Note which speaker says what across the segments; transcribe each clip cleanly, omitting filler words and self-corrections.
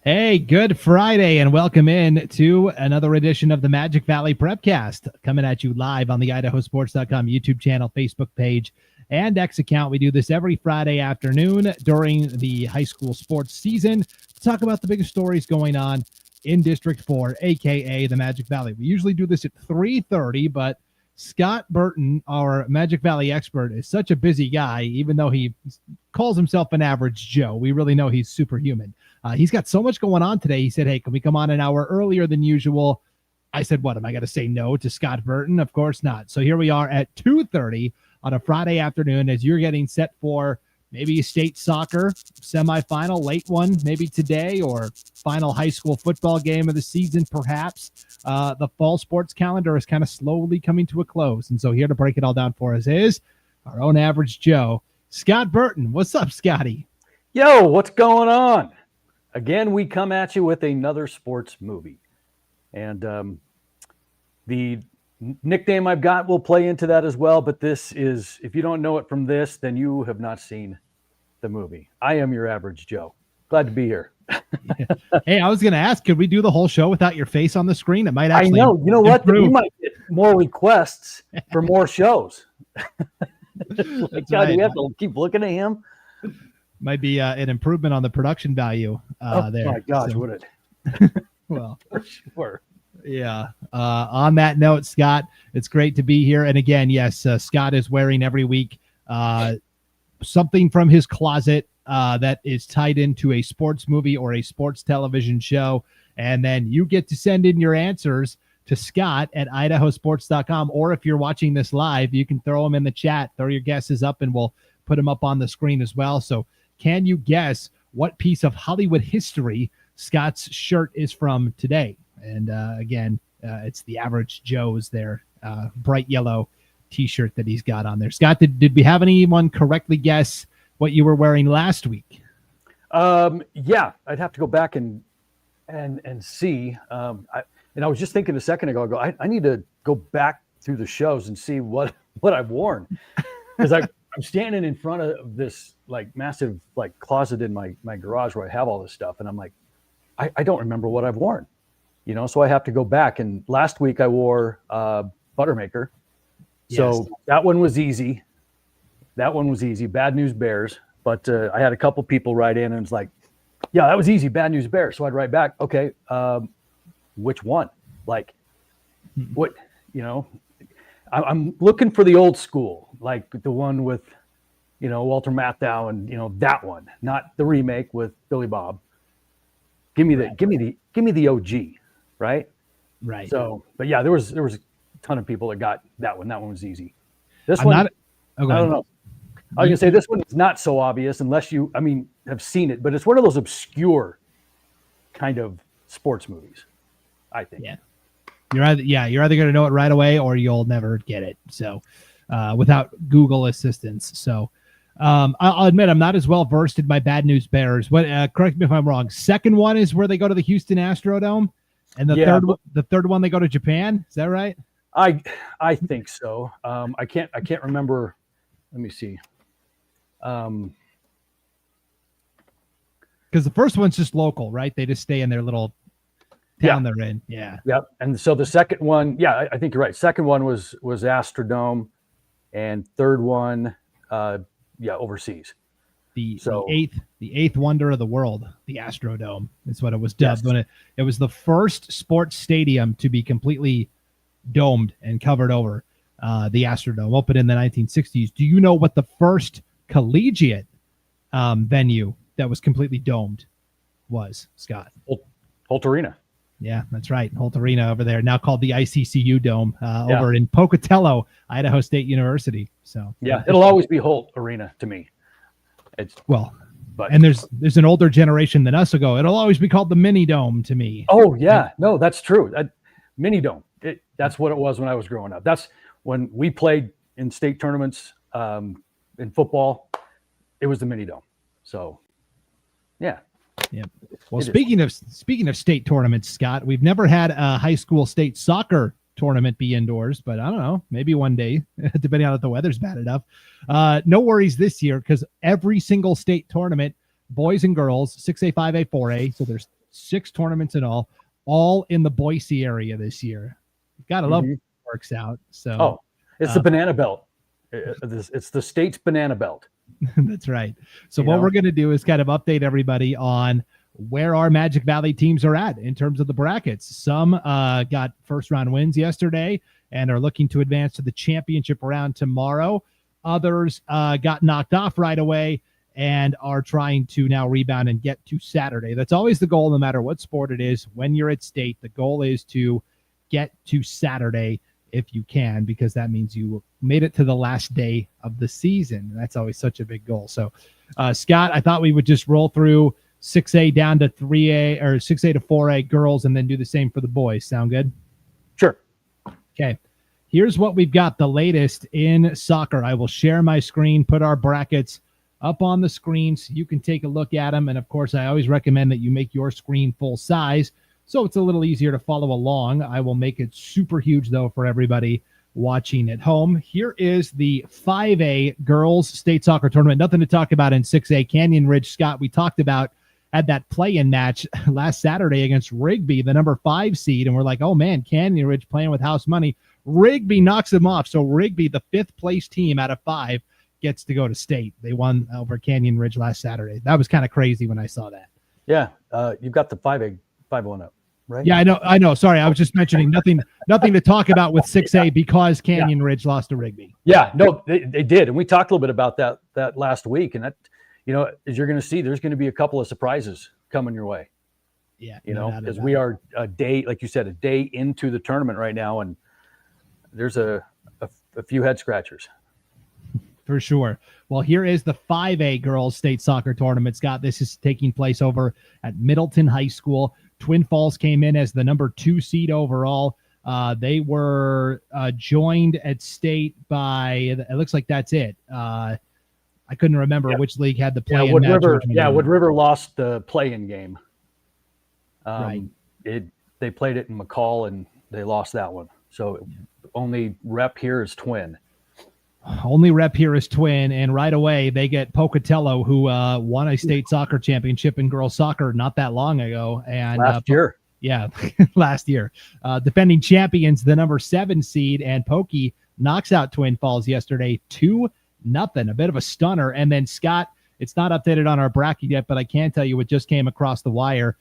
Speaker 1: Hey, good Friday, and welcome in to another edition of the Magic Valley Prepcast, coming at you live on the IdahoSports.com YouTube channel, Facebook page, and X account. We do this every Friday afternoon during the high school sports season to talk about the biggest stories going on in District 4, a.k.a. the Magic Valley. We usually do this at 3:30, but Scott Burton, our Magic Valley expert, is such a busy guy, even though he calls himself an average Joe. We really know he's superhuman. He's got so much going on today. He said, hey, can we come on an hour earlier than usual? I said, what, am I going to say no to Scott Burton? Of course not. So here we are at 2:30 on a Friday afternoon as you're getting set for maybe state soccer semifinal, late one, maybe today, or final high school football game of the season, perhaps. The fall sports calendar is kind of slowly coming to a close. And so here to break it all down for us is our own average Joe, Scott Burton. What's up, Scotty?
Speaker 2: Yo, what's going on? Again, we come at you with another sports movie. And the nickname I've got will play into that as well. But this is, if you don't know it from this, then you have not seen the movie. I am your average Joe. Glad to be here.
Speaker 1: Hey, I was going to ask, could we do the whole show without your face on the screen? It might actually.
Speaker 2: I know. You know what?
Speaker 1: Improve.
Speaker 2: We might get more requests for more shows. Like, God, do we have to keep looking at him?
Speaker 1: Might be an improvement on the production value there.
Speaker 2: Oh, my gosh, would
Speaker 1: it? Well,
Speaker 2: for sure.
Speaker 1: Yeah. On that note, Scott, it's great to be here. And again, yes, Scott is wearing every week something from his closet that is tied into a sports movie or a sports television show. And then you get to send in your answers to Scott at IdahoSports.com. Or if you're watching this live, you can throw them in the chat, throw your guesses up, and we'll put them up on the screen as well. So can you guess what piece of Hollywood history Scott's shirt is from today? And again, it's the average Joe's there, bright yellow T-shirt that he's got on there. Scott, did we have anyone correctly guess what you were wearing last week?
Speaker 2: Yeah, I'd have to go back and see. I was just thinking a second ago. I need to go back through the shows and see what I've worn, because I'm standing in front of this like massive like closet in my garage where I have all this stuff, and I'm like, I don't remember what I've worn. You know, so I have to go back. And last week I wore Buttermaker. So yes. That one was easy. Bad News Bears. But I had a couple people write in and it's like, yeah, that was easy. Bad News Bears. So I'd write back, okay, which one? Like, what, you know, I'm looking for the old school, like the one with, you know, Walter Matthau and, you know, that one, not the remake with Billy Bob. Give me the OG. Right. So, but yeah, there was a ton of people that got that one. That one was easy. This one, I don't know. I was gonna say this one is not so obvious unless you, have seen it, but it's one of those obscure kind of sports movies, I think.
Speaker 1: Yeah. You're either going to know it right away or you'll never get it. So, without Google assistance. So, I'll admit I'm not as well versed in my Bad News Bears. What? Correct me if I'm wrong. Second one is where they go to the Houston Astrodome. And the third one, they go to Japan. Is that right?
Speaker 2: I think so. I can't remember. Let me see.
Speaker 1: Because the first one's just local, right? They just stay in their little town they're in. Yeah.
Speaker 2: Yep. And so the second one, I think you're right. Second one was Astrodome, and third one, overseas.
Speaker 1: The eighth wonder of the world, the Astrodome, is what it was dubbed. Yes. When it was the first sports stadium to be completely domed and covered over, the Astrodome, opened in the 1960s. Do you know what the first collegiate venue that was completely domed was, Scott?
Speaker 2: Holt Arena.
Speaker 1: Yeah, that's right. Holt Arena over there, now called the ICCU Dome, over in Pocatello, Idaho State University. So
Speaker 2: yeah, it'll always be Holt Arena to me.
Speaker 1: And there's an older generation than us ago. It'll always be called the Mini Dome to me.
Speaker 2: Oh yeah, no, that's true. Mini Dome. That's what it was when I was growing up. That's when we played in state tournaments in football. It was the Mini Dome. So, yeah.
Speaker 1: Yeah. Well, speaking of state tournaments, Scott, we've never had a high school state soccer tournament be indoors, but I don't know, maybe one day, depending on if the weather's bad enough. No worries this year, because every single state tournament, boys and girls, 6A, 5A, 4A, so there's 6 tournaments in all in the Boise area this year. You've got to love it works out. So,
Speaker 2: it's the banana belt. It's the state's banana belt.
Speaker 1: That's right. So what we're going to do is kind of update everybody on where our Magic Valley teams are at in terms of the brackets. Some got first round wins yesterday and are looking to advance to the championship round tomorrow. Others got knocked off right away and are trying to now rebound and get to Saturday. That's always the goal, no matter what sport it is. When you're at state, the goal is to get to Saturday if you can, because that means you made it to the last day of the season. That's always such a big goal. So, Scott, I thought we would just roll through 6A down to 3A, or 6A to 4A girls, and then do the same for the boys. Sound good?
Speaker 2: Sure.
Speaker 1: Okay. Here's what we've got, the latest in soccer. I will share my screen, put our brackets up on the screen so you can take a look at them. And, of course, I always recommend that you make your screen full size so it's a little easier to follow along. I will make it super huge, though, for everybody watching at home. Here is the 5A girls state soccer tournament. Nothing to talk about in 6A. Canyon Ridge, Scott, we talked about, had that play-in match last Saturday against Rigby, the number 5 seed, and we're like, oh, man, Canyon Ridge playing with house money. Rigby knocks them off. So Rigby, the 5th-place team out of 5, gets to go to state. They won over Canyon Ridge last Saturday. That was kind of crazy when I saw that.
Speaker 2: Yeah, you've got the 5-1 up. Right.
Speaker 1: Yeah, I know. Sorry, I was just mentioning nothing to talk about with 6A because Canyon Ridge lost to Rigby.
Speaker 2: Yeah, no, they did, and we talked a little bit about that last week. And that, as you're going to see, there's going to be a couple of surprises coming your way.
Speaker 1: Yeah,
Speaker 2: because we are a day, like you said, a day into the tournament right now, and there's a few head scratchers.
Speaker 1: For sure. Well, here is the 5A girls state soccer tournament, Scott. This is taking place over at Middleton High School. Twin Falls came in as the number 2 seed overall. They were joined at state by, it looks like that's it. I couldn't remember which league had the play-in match.
Speaker 2: Wood River lost the play-in game.
Speaker 1: Right.
Speaker 2: They played it in McCall, and they lost that one. So only rep here is Twin.
Speaker 1: Only rep here is Twin, and right away they get Pocatello, who won a state soccer championship in girls soccer not that long ago. And
Speaker 2: last year.
Speaker 1: Yeah, last year. Defending champions, the number 7 seed, and Pokey knocks out Twin Falls yesterday 2-0. A bit of a stunner. And then, Scott, it's not updated on our bracket yet, but I can tell you what just came across the wire.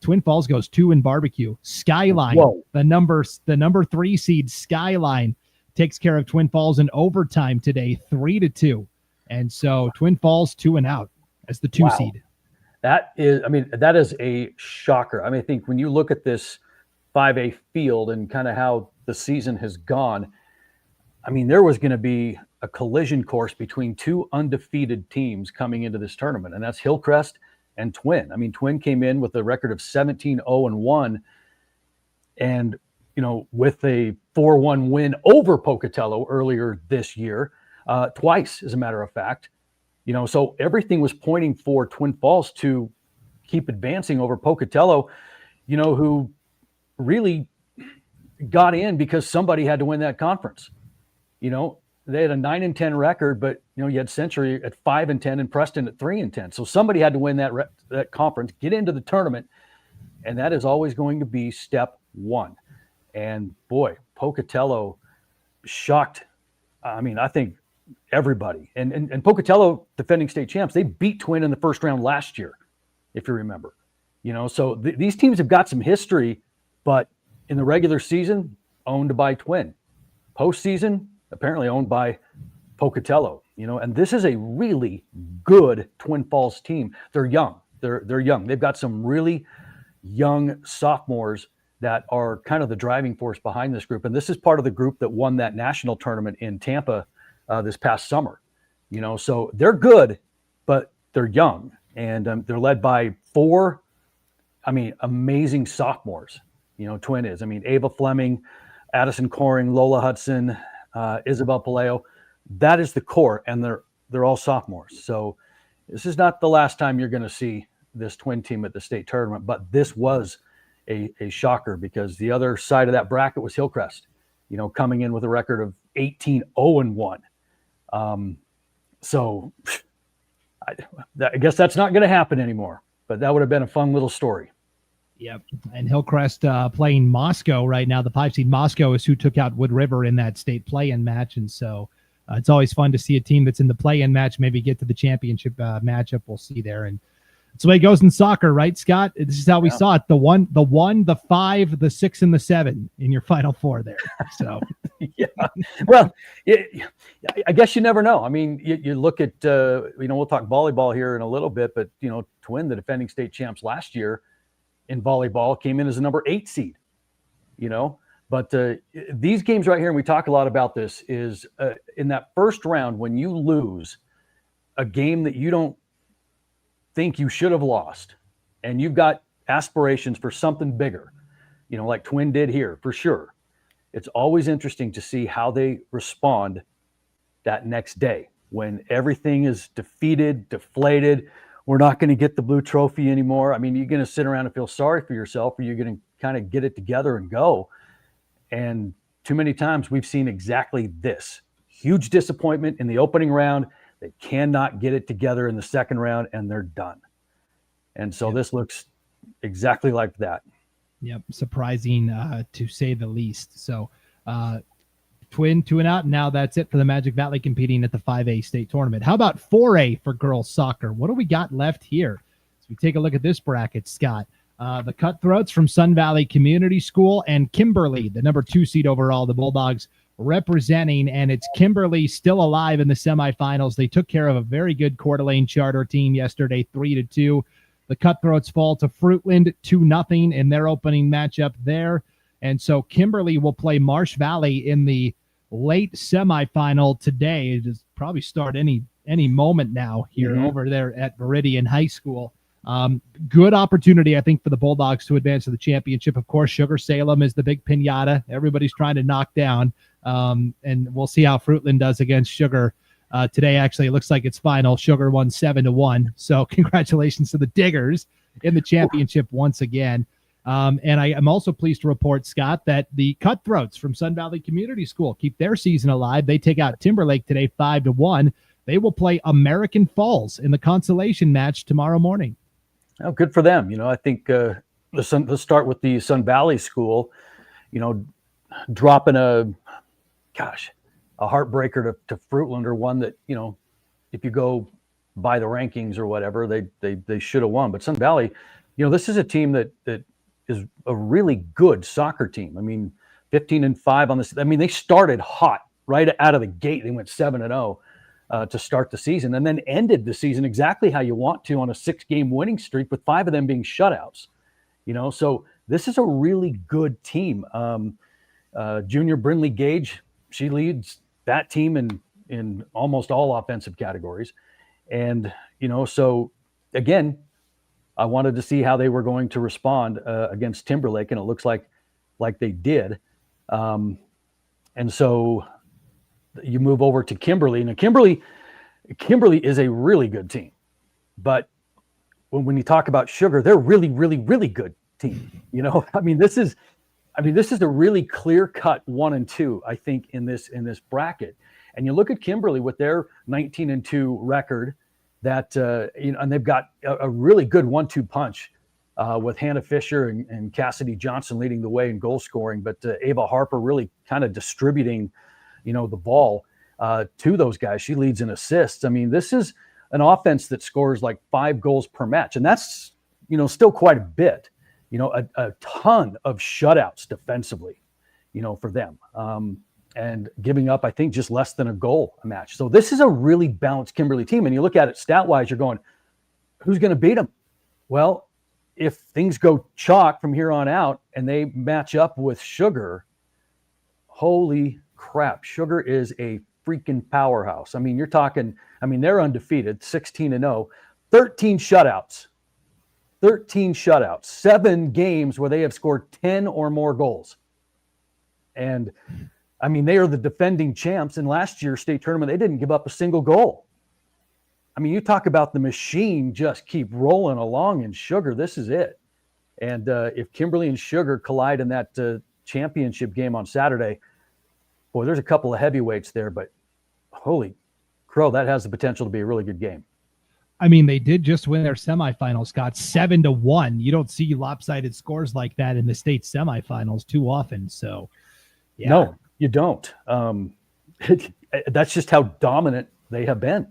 Speaker 1: Twin Falls goes 2 in barbecue. Skyline, the number 3 seed Skyline, takes care of Twin Falls in overtime today, 3-2. And so Twin Falls 2-0 as the 2 seed.
Speaker 2: That is a shocker. I think when you look at this 5A field and kind of how the season has gone, there was going to be a collision course between 2 undefeated teams coming into this tournament, and that's Hillcrest and Twin. Twin came in with a record of 17-0-1, and with a 4-1 win over Pocatello earlier this year, twice, as a matter of fact. So everything was pointing for Twin Falls to keep advancing over Pocatello, who really got in because somebody had to win that conference. They had a 9-10 record, but you had Century at 5-10 and Preston at 3-10. So somebody had to win that conference, get into the tournament, and that is always going to be step 1. And boy, Pocatello shocked. I think everybody. And Pocatello, defending state champs, they beat Twin in the first round last year, if you remember. So these teams have got some history, but in the regular season, owned by Twin. Postseason, apparently owned by Pocatello. And this is a really good Twin Falls team. They're young. They're young. They've got some really young sophomores that are kind of the driving force behind this group. And this is part of the group that won that national tournament in Tampa this past summer. So they're good, but they're young. And they're led by 4, amazing sophomores. Twin is. Ava Fleming, Addison Coring, Lola Hudson, Isabel Paleo. That is the core, and they're all sophomores. So this is not the last time you're going to see this Twin team at the state tournament, but this was a shocker because the other side of that bracket was Hillcrest, coming in with a record of 18-0-1. So I guess that's not going to happen anymore, but that would have been a fun little story.
Speaker 1: Yep. And Hillcrest playing Moscow right now. The 5 seed Moscow is who took out Wood River in that state play-in match. And so it's always fun to see a team that's in the play-in match maybe get to the championship matchup. We'll see there. And that's the way it goes in soccer, right, Scott? This is how we saw it. The 1, the 5, the 6, and the 7 in your Final Four there. So,
Speaker 2: yeah. Well, I guess you never know. I mean, you look at, we'll talk volleyball here in a little bit, but, Twin, the defending state champs last year in volleyball, came in as a number 8 seed, But these games right here, and we talk a lot about this, is in that first round when you lose a game that you don't think you should have lost, and you've got aspirations for something bigger, like Twin did here, for sure. It's always interesting to see how they respond that next day when everything is defeated, deflated. We're not going to get the blue trophy anymore. I mean, you're going to sit around and feel sorry for yourself, or you're going to kind of get it together and go. And too many times we've seen exactly this. Huge disappointment in the opening round. They cannot get it together in the second round, and they're done. And so This looks exactly like that.
Speaker 1: Yep. Surprising to say the least. So Twin 2-0, and now that's it for the Magic Valley competing at the 5A state tournament. How about 4A for girls soccer? What do we got left here? So we take a look at this bracket, Scott. The Cutthroats from Sun Valley Community School and Kimberly, the number 2 seed overall, the Bulldogs representing, and it's Kimberly still alive in the semifinals. They took care of a very good Coeur d'Alene Charter team yesterday, 3-2. The Cutthroats fall to Fruitland 2-0 in their opening matchup there. And so Kimberly will play Marsh Valley in the late semifinal today. It is probably start any moment now here over there at Meridian High School. Good opportunity, I think, for the Bulldogs to advance to the championship. Of course, Sugar Salem is the big piñata everybody's trying to knock down. And we'll see how Fruitland does against Sugar today. Actually, it looks like it's final. Sugar won 7-1. So congratulations to the Diggers in the championship once again. And I am also pleased to report, Scott, that the Cutthroats from Sun Valley Community School keep their season alive. They take out Timberlake today 5-1. They will play American Falls in the consolation match tomorrow morning.
Speaker 2: Oh, good for them. I think let's start with the Sun Valley School, dropping a heartbreaker to Fruitland, or one that, if you go by the rankings or whatever, they should have won. But Sun Valley, this is a team that is a really good soccer team. I mean, 15-5 on this. I mean, they started hot right out of the gate. They went 7-0 to start the season, and then ended the season exactly how you want to, on a 6-game winning streak, with 5 of them being shutouts. So this is a really good team. Junior Brinley Gage, she leads that team in almost all offensive categories. And, so again, I wanted to see how they were going to respond against Timberlake, and it looks like they did. And so you move over to Kimberly. Now, Kimberly is a really good team, but when you talk about Sugar, they're really, really, really good team. This is a really clear-cut 1 and 2, I think, in this bracket. And you look at Kimberly with their 19-2 record, that and they've got a really good 1-2 punch with Hannah Fisher and Cassidy Johnson leading the way in goal scoring, but Ava Harper really kind of distributing the ball to those guys. She leads in assists. I mean, this is an offense that scores like 5 goals per match, and that's still quite a bit. A ton of shutouts defensively for them, and giving up, I think, just less than a goal a match. So this is a really balanced Kimberly team. And you look at it stat-wise, you're going, who's going to beat them? Well, if things go chalk from here on out and they match up with Sugar, holy crap, Sugar is a freaking powerhouse. I mean, you're talking, they're undefeated, 16-0, 13 shutouts, 7 games where they have scored 10 or more goals. And they are the defending champs. In last year's state tournament, they didn't give up a single goal. You talk about the machine just keep rolling along in Sugar. This is it. And if Kimberly and Sugar collide in that championship game on Saturday, boy, there's a couple of heavyweights there, but holy crow, that has the potential to be a really good game.
Speaker 1: I mean, they did just win their semifinals, Scott, 7-1. You don't see lopsided scores like that in the state semifinals too often. So, yeah.
Speaker 2: No, you don't. That's just how dominant they have been.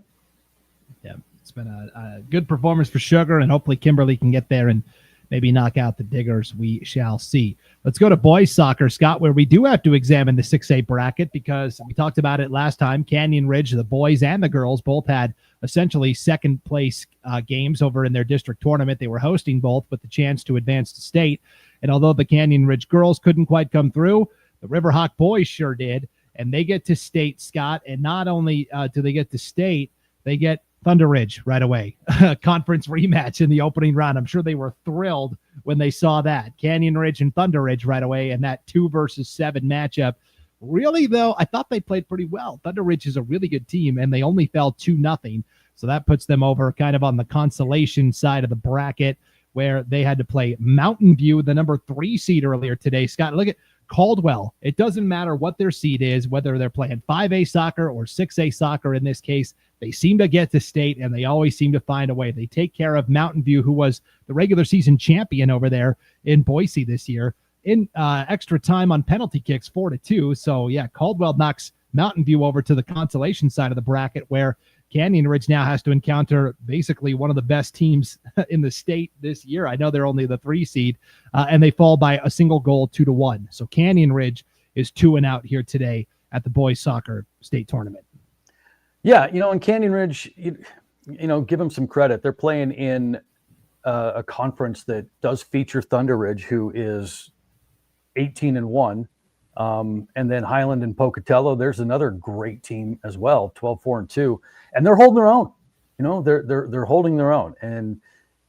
Speaker 1: Yeah, it's been a good performance for Sugar, and hopefully Kimberly can get there and maybe knock out the Diggers. We shall see. Let's go to boys soccer, Scott, where we do have to examine the 6A bracket because we talked about it last time. Canyon Ridge, the boys and the girls, both had essentially second place games over in their district tournament. They were hosting both with the chance to advance to state. And although the Canyon Ridge girls couldn't quite come through, the Riverhawk boys sure did. And they get to state, Scott. And not only do they get to state, they get Thunder Ridge right away. Conference rematch in the opening round. I'm sure they were thrilled when they saw that. Canyon Ridge and Thunder Ridge right away, and that 2-7 matchup. Really, though, I thought they played pretty well. Thunder Ridge is a really good team, and they only fell 2-0. So that puts them over kind of on the consolation side of the bracket, where they had to play Mountain View, the number 3 seed earlier today. Scott, look at Caldwell. It doesn't matter what their seed is, whether they're playing 5A soccer or 6A soccer in this case. They seem to get to state, and they always seem to find a way. They take care of Mountain View, who was the regular season champion over there in Boise this year, in extra time on penalty kicks, 4-2. So, yeah, Caldwell knocks Mountain View over to the consolation side of the bracket, where Canyon Ridge now has to encounter basically one of the best teams in the state this year. I know they're only the 3 seed, and they fall by a single goal, 2-1. So Canyon Ridge is 2-out here today at the boys soccer state tournament.
Speaker 2: Yeah, and Canyon Ridge, give them some credit. They're playing in a conference that does feature Thunder Ridge, who is 18-1. And then Highland and Pocatello, there's another great team as well, 12-4-2, and they're holding their own. They're holding their own. And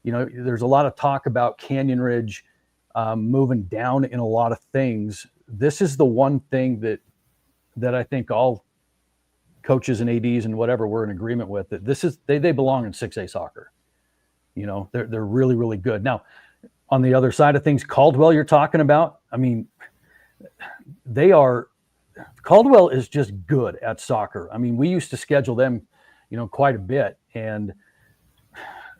Speaker 2: there's a lot of talk about Canyon Ridge moving down in a lot of things. This is the one thing that I think all coaches and ADs and whatever we're in agreement with, that this is they belong in 6A soccer. They're really, really good. Now, on the other side of things, Caldwell, you're talking about, I mean, Caldwell is just good at soccer. I mean, we used to schedule them, quite a bit, and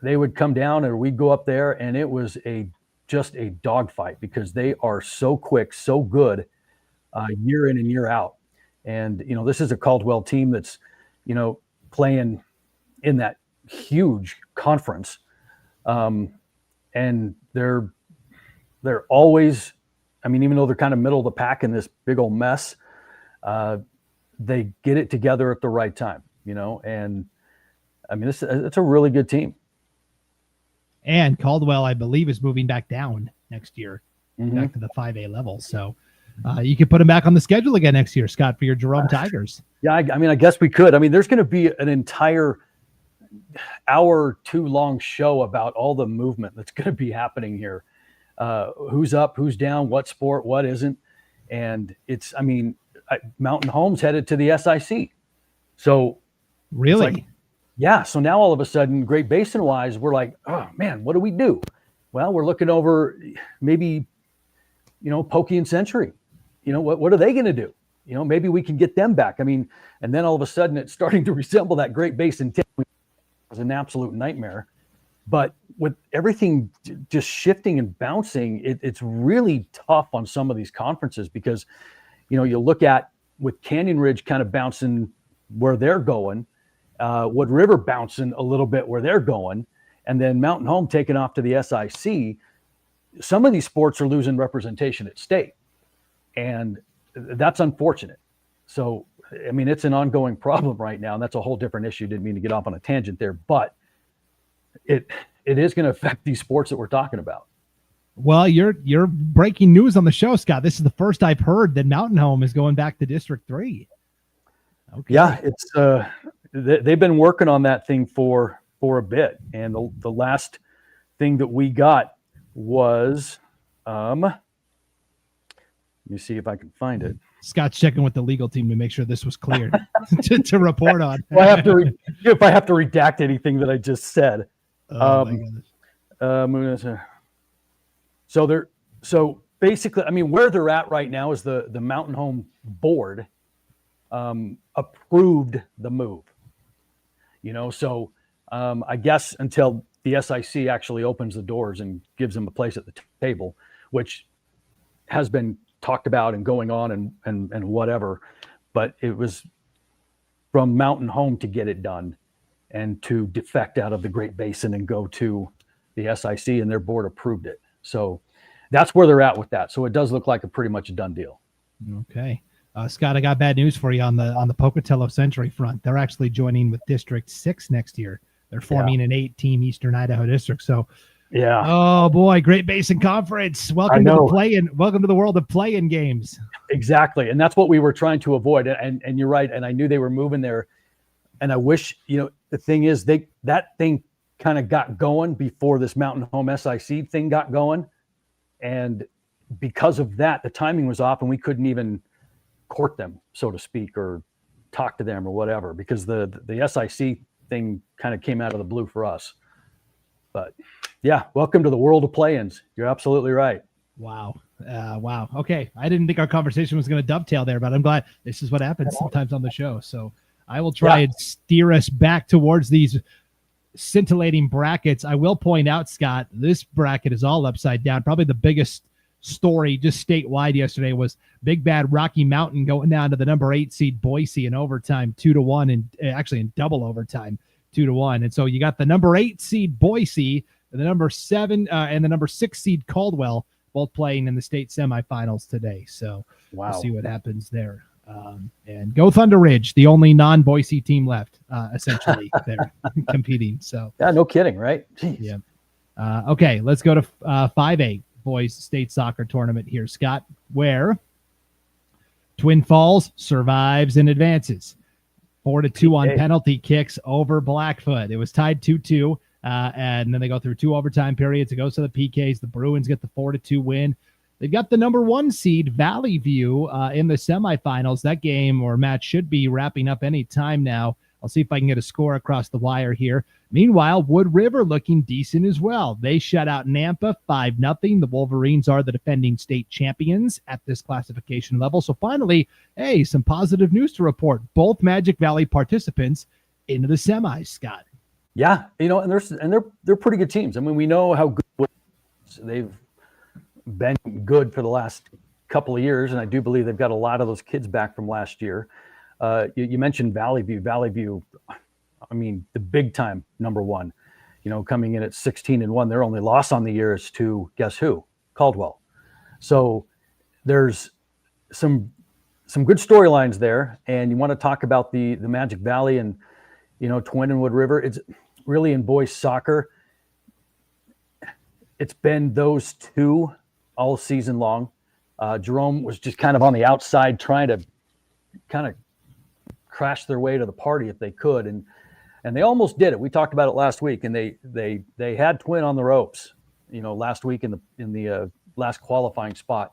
Speaker 2: they would come down or we'd go up there, and it was just a dogfight because they are so quick, so good, year in and year out. And, this is a Caldwell team that's, playing in that huge conference. And they're always, I mean, even though they're kind of middle of the pack in this big old mess, they get it together at the right time, and I mean, it's a really good team.
Speaker 1: And Caldwell, I believe, is moving back down next year, back to the 5A level. So you could put them back on the schedule again next year, Scott, for your Jerome Tigers.
Speaker 2: Yeah, I mean, I guess we could. I mean, there's going to be an entire hour or two long show about all the movement that's going to be happening here. Who's up, who's down, what sport, what isn't. And it's, I mean, Mountain Home's headed to the SIC. So
Speaker 1: really?
Speaker 2: Yeah. So now all of a sudden, Great Basin wise, we're like, oh man, what do we do? Well, we're looking over maybe, Pokey and Century. What are they going to do? Maybe we can get them back. I mean, and then all of a sudden it's starting to resemble that Great Basin team. It was an absolute nightmare. But with everything just shifting and bouncing, it's really tough on some of these conferences because, you look at with Canyon Ridge kind of bouncing where they're going, Wood River bouncing a little bit where they're going, and then Mountain Home taking off to the SIC. Some of these sports are losing representation at state, and that's unfortunate. So, I mean, it's an ongoing problem right now, and that's a whole different issue. Didn't mean to get off on a tangent there, but it is going to affect these sports that we're talking about.
Speaker 1: Well, you're breaking news on the show, Scott. This is the first I've heard that Mountain Home is going back to District 3. Okay.
Speaker 2: Yeah, it's they've been working on that thing for a bit, and the last thing that we got was let me see if I can find it.
Speaker 1: Scott's checking with the legal team to make sure this was cleared to report on.
Speaker 2: Well, if I have to redact anything that I just said.
Speaker 1: Oh, my goodness.
Speaker 2: So basically, I mean, where they're at right now is the Mountain Home board approved the move. So I guess until the SIC actually opens the doors and gives them a place at the table, which has been talked about and going on and whatever. But it was from Mountain Home to get it done and to defect out of the Great Basin and go to the SIC, and their board approved it. So that's where they're at with that. So it does look like a pretty much a done deal.
Speaker 1: Okay. Scott, I got bad news for you on the Pocatello Century front. They're actually joining with District 6 next year. They're forming an 8-team Eastern Idaho district. So,
Speaker 2: yeah.
Speaker 1: Oh boy, Great Basin Conference. Welcome to the play-in. Welcome to the world of play-in games.
Speaker 2: Exactly, and that's what we were trying to avoid. And you're right. And I knew they were moving there. And I wish, the thing is, that thing kind of got going before this Mountain Home SIC thing got going, and because of that, the timing was off, and we couldn't even court them, so to speak, or talk to them or whatever, because the SIC thing kind of came out of the blue for us. But yeah, welcome to the world of play-ins. You're absolutely right.
Speaker 1: Wow. Wow. Okay. I didn't think our conversation was going to dovetail there, but I'm glad this is what happens sometimes on the show. So I will try and steer us back towards these scintillating brackets. I will point out, Scott, this bracket is all upside down. Probably the biggest story just statewide yesterday was Big Bad Rocky Mountain going down to the number 8 seed Boise in overtime 2-1, and actually in double overtime 2-1. And so you got the number 8 seed Boise and the number 7 and the number 6 seed Caldwell both playing in the state semifinals today. So we'll see what happens there. And go Thunder Ridge, the only non-Boise team left, essentially, there competing. So
Speaker 2: yeah, no kidding, right? Jeez.
Speaker 1: Yeah. Okay, let's go to 5A boys state soccer tournament here, Scott, where Twin Falls survives and advances 4-2 on penalty kicks over Blackfoot. It was tied 2-2, and then they go through 2 overtime periods. It goes to the PKs. The Bruins get the 4-2 win. They've got the number 1 seed Valley View in the semifinals. That game or match should be wrapping up any time now. I'll see if I can get a score across the wire here. Meanwhile, Wood River looking decent as well. They shut out Nampa 5-0. The Wolverines are the defending state champions at this classification level. So finally, hey, some positive news to report. Both Magic Valley participants into the semis, Scott.
Speaker 2: Yeah, and they're pretty good teams. I mean, we know how good they've been good for the last couple of years, and I do believe they've got a lot of those kids back from last year. You mentioned Valley View. Valley View, I mean, the big time number 1, coming in at 16-1. Their only loss on the year is to guess who? Caldwell. So there's some good storylines there, and you want to talk about the Magic Valley and Twin and Wood River. It's really in boys soccer. It's been those two all season long. Jerome was just kind of on the outside trying to kind of crash their way to the party if they could, and they almost did it. We talked about it last week, and they had Twin on the ropes, last week in the last qualifying spot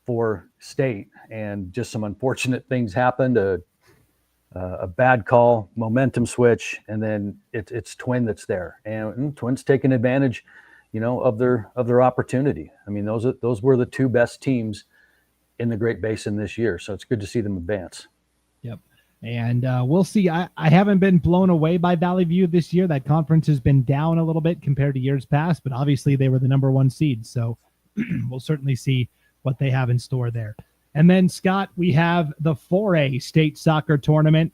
Speaker 2: for state, and just some unfortunate things happened. A bad call, momentum switch, and then it's Twin that's there, and Twin's taking advantage, of their opportunity. I mean, those were the 2 best teams in the Great Basin this year, so it's good to see them advance.
Speaker 1: Yep. And we'll see. I haven't been blown away by Valley View this year. That conference has been down a little bit compared to years past, but obviously they were the number 1 seed. So we'll certainly see what they have in store there. And then, Scott, we have the 4A state soccer tournament.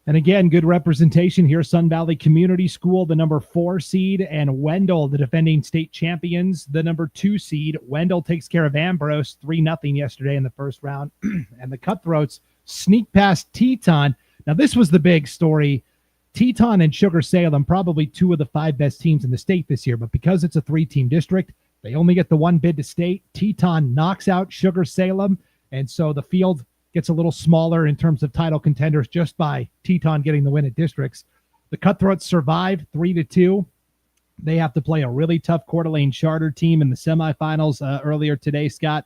Speaker 1: And again, good representation here. Sun Valley Community School, the number 4 seed, and Wendell, the defending state champions, the number 2 seed. Wendell takes care of Ambrose 3-0 yesterday in the first round. And the Cutthroats sneak past Teton. Now, this was the big story. Teton and Sugar Salem, probably 2 of the 5 best teams in the state this year, but because it's a 3-team district, they only get the 1 bid to state. Teton knocks out Sugar Salem, and so the field gets a little smaller in terms of title contenders just by Teton getting the win at districts. The Cutthroats survive 3-2. They have to play a really tough Coeur d'Alene Charter team in the semifinals earlier today, Scott.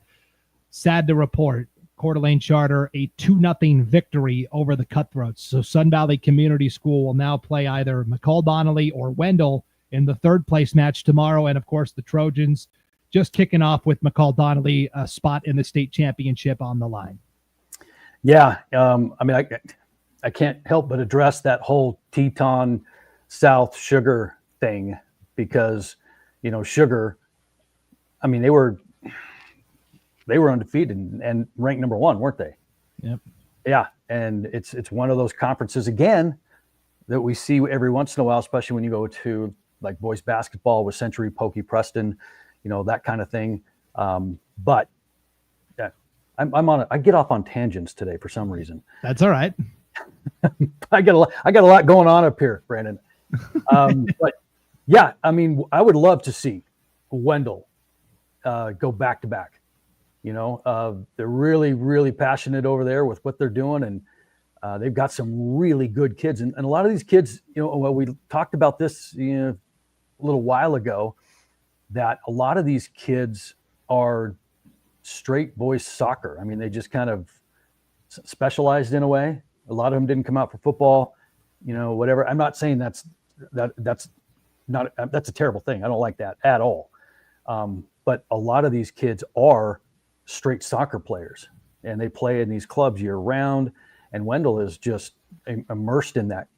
Speaker 1: Sad to report, Coeur d'Alene Charter, a 2-0 victory over the Cutthroats. So Sun Valley Community School will now play either McCall Donnelly or Wendell in the 3rd place match tomorrow. And of course, the Trojans just kicking off with McCall Donnelly, a spot in the state championship on the line.
Speaker 2: Yeah. I mean, I can't help but address that whole Teton South Sugar thing because, Sugar, I mean, they were undefeated and ranked number 1, weren't they?
Speaker 1: Yep.
Speaker 2: Yeah. And it's one of those conferences again that we see every once in a while, especially when you go to like boys basketball with Century, Pokey, Preston, that kind of thing. But yeah, I get off on tangents today for some reason.
Speaker 1: That's all right.
Speaker 2: I got a lot going on up here, Brandon. But yeah, I mean, I would love to see Wendell go back to back. They're really, really passionate over there with what they're doing, and they've got some really good kids. And a lot of these kids, well, we talked about this a little while ago, that a lot of these kids are straight boys soccer. I mean, they just kind of specialized in a way. A lot of them didn't come out for football, whatever. I'm not saying that's a terrible thing. I don't like that at all. But a lot of these kids are straight soccer players, and they play in these clubs year round. And Wendell is just immersed in that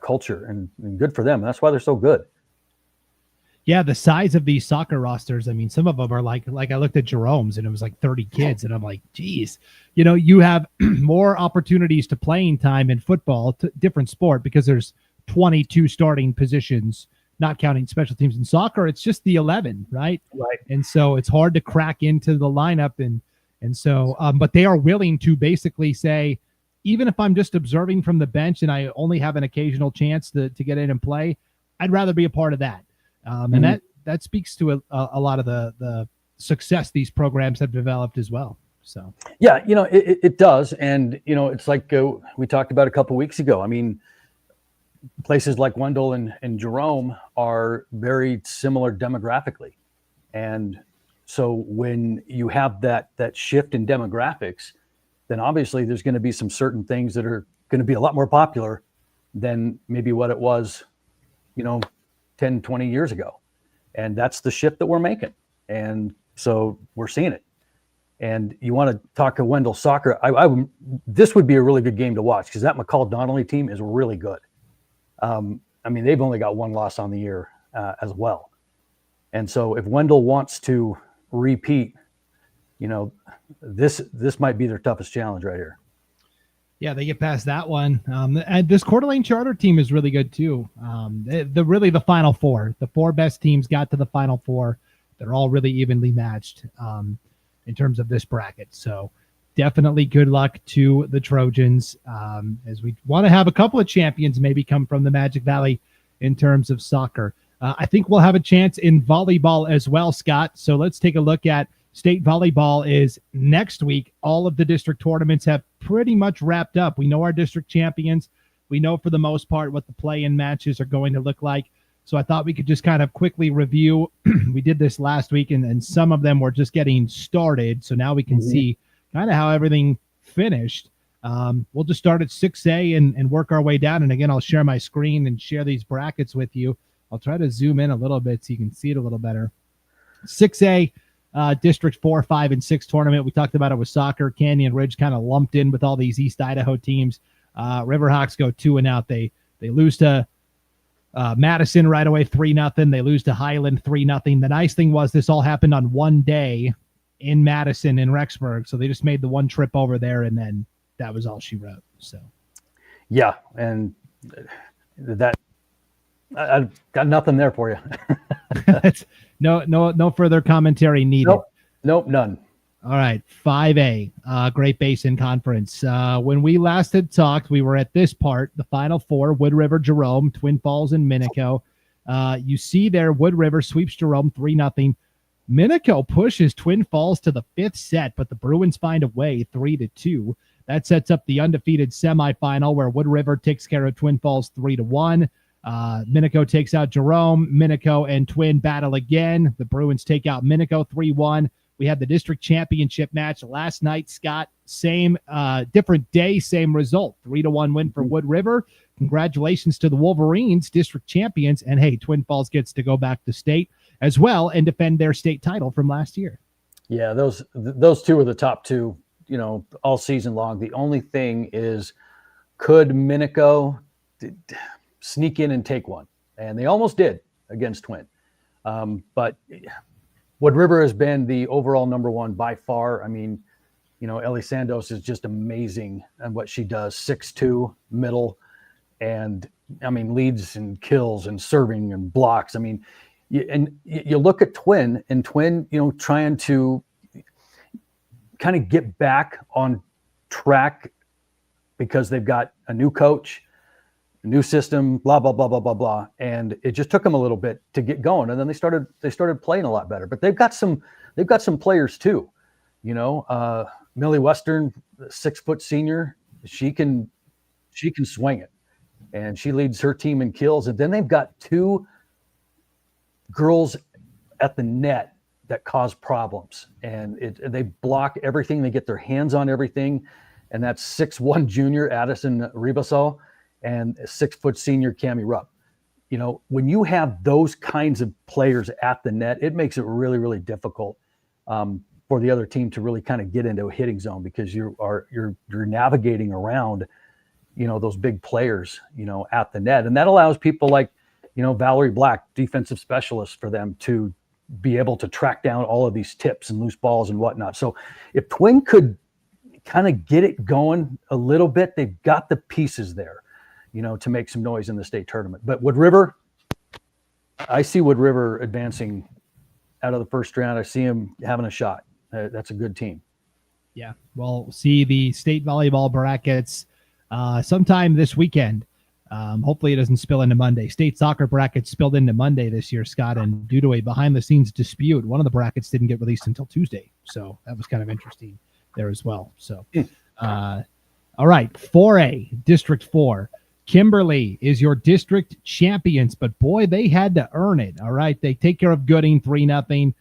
Speaker 2: culture, and good for them. That's why they're so good.
Speaker 1: Yeah, the size of these soccer rosters. I mean, some of them are like I looked at Jerome's and it was like 30 kids, and I'm like, geez, you have more opportunities to playing time in football, different sport, because there's 22 starting positions, not counting special teams. In soccer, it's just the 11, right?
Speaker 2: Right.
Speaker 1: And so it's hard to crack into the lineup, and so, but they are willing to basically say, even if I'm just observing from the bench and I only have an occasional chance to get in and play, I'd rather be a part of that. And that speaks to a lot of the success these programs have developed as well. So
Speaker 2: yeah, it does, and it's like we talked about a couple of weeks ago. I mean, places like Wendell and Jerome are very similar demographically, and so when you have that shift in demographics, then obviously there's going to be some certain things that are going to be a lot more popular than maybe what it was, 10, 20 years ago. And that's the shift that we're making. And so we're seeing it. And you want to talk to Wendell soccer, this would be a really good game to watch, because that McCall Donnelly team is really good. I mean, they've only got 1 loss on the year as well. And so if Wendell wants to repeat, this might be their toughest challenge right here.
Speaker 1: Yeah, they get past that one. And this Coeur d'Alene Charter team is really good too. The Final Four, the 4 best teams got to the Final Four. They're all really evenly matched in terms of this bracket. So definitely good luck to the Trojans, as we want to have a couple of champions maybe come from the Magic Valley in terms of soccer. I think we'll have a chance in volleyball as well, Scott. So let's take a look at state volleyball. Is next week. All of the district tournaments have pretty much wrapped up. We know our district champions. We know for the most part what the play-in matches are going to look like. So I thought we could just kind of quickly review. We did this last week, and some of them were just getting started. So now we can see kind of how everything finished. We'll just start at 6A and work our way down. And again, I'll share my screen and share these brackets with you. I'll try to zoom in a little bit so you can see it a little better. 6A, District 4, 5, and 6 tournament. We talked about it with soccer. Canyon Ridge kind of lumped in with all these East Idaho teams. Riverhawks go 2-0. They lose to Madison right away, 3-0. They lose to Highland, 3-0. The nice thing was this all happened on one day in Madison and Rexburg. So they just made the one trip over there, and then that was all she wrote. So,
Speaker 2: yeah, and that I've got nothing there for you.
Speaker 1: No further commentary needed.
Speaker 2: Nope, none.
Speaker 1: All right, 5A, Great Basin Conference. When we last had talked, we were at this part, the Final Four: Wood River, Jerome, Twin Falls, and Minico. You see there, Wood River sweeps Jerome 3-0. Minico pushes Twin Falls to the 5th set, but the Bruins find a way, 3-2. That sets up the undefeated semifinal, where Wood River takes care of Twin Falls 3-1. Minico takes out Jerome. Minico and Twin battle again. The Bruins take out Minico 3-1. We had the district championship match last night, Scott. Same, different day, same result. 3-1 win for Wood River. Congratulations to the Wolverines, district champions. And hey, Twin Falls gets to go back to state as well and defend their state title from last year.
Speaker 2: Yeah, those two are the top two, all season long. The only thing is, could Minico sneak in and take one. And they almost did against Twin. But Wood River has been the overall number one by far. I mean, Ellie Sandos is just amazing at what she does. 6'2", middle, and I mean, leads and kills and serving and blocks. I mean, you look at Twin, trying to kind of get back on track because they've got a new coach, a new system, blah, blah, blah, blah, blah, blah. And it just took them a little bit to get going. And then they started playing a lot better, but they've got some players too, Millie Western, 6-foot senior, she can swing it, and she leads her team in kills. And then they've got 2 girls at the net that cause problems, and they block everything. They get their hands on everything. And that's 6'1" junior Addison Ribasol and 6-foot senior Cami Rupp. When you have those kinds of players at the net, it makes it really, really difficult for the other team to really kind of get into a hitting zone, because you're navigating around, those big players, at the net. And that allows people like, Valerie Black, defensive specialist, for them to be able to track down all of these tips and loose balls and whatnot. So if Twin could kind of get it going a little bit, they've got the pieces there, to make some noise in the state tournament. But Wood River, I see Wood River advancing out of the first round. I see them having a shot. That's a good team.
Speaker 1: Yeah. We'll see the state volleyball brackets sometime this weekend. Hopefully it doesn't spill into Monday. State soccer brackets spilled into Monday this year, Scott, and due to a behind-the-scenes dispute, one of the brackets didn't get released until Tuesday. So that was kind of interesting there as well. So, all right, 4A, District 4. Kimberly is your district champions, but boy, they had to earn it. All right, they take care of Gooding 3-0.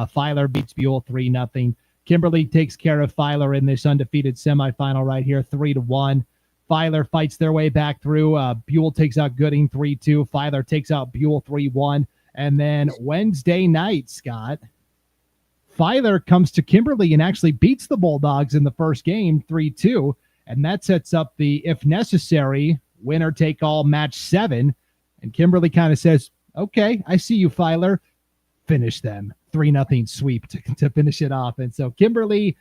Speaker 1: Filer beats Buell 3-0. Kimberly takes care of Filer in this undefeated semifinal right here, 3-1. Filer fights their way back through. Buell takes out Gooding 3-2. Filer takes out Buell 3-1. And then Wednesday night, Scott, Filer comes to Kimberly and actually beats the Bulldogs in the first game 3-2. And that sets up the, if necessary, winner-take-all match 7. And Kimberly kind of says, okay, I see you, Filer. Finish them. 3-0 sweep to finish it off. And so Kimberly,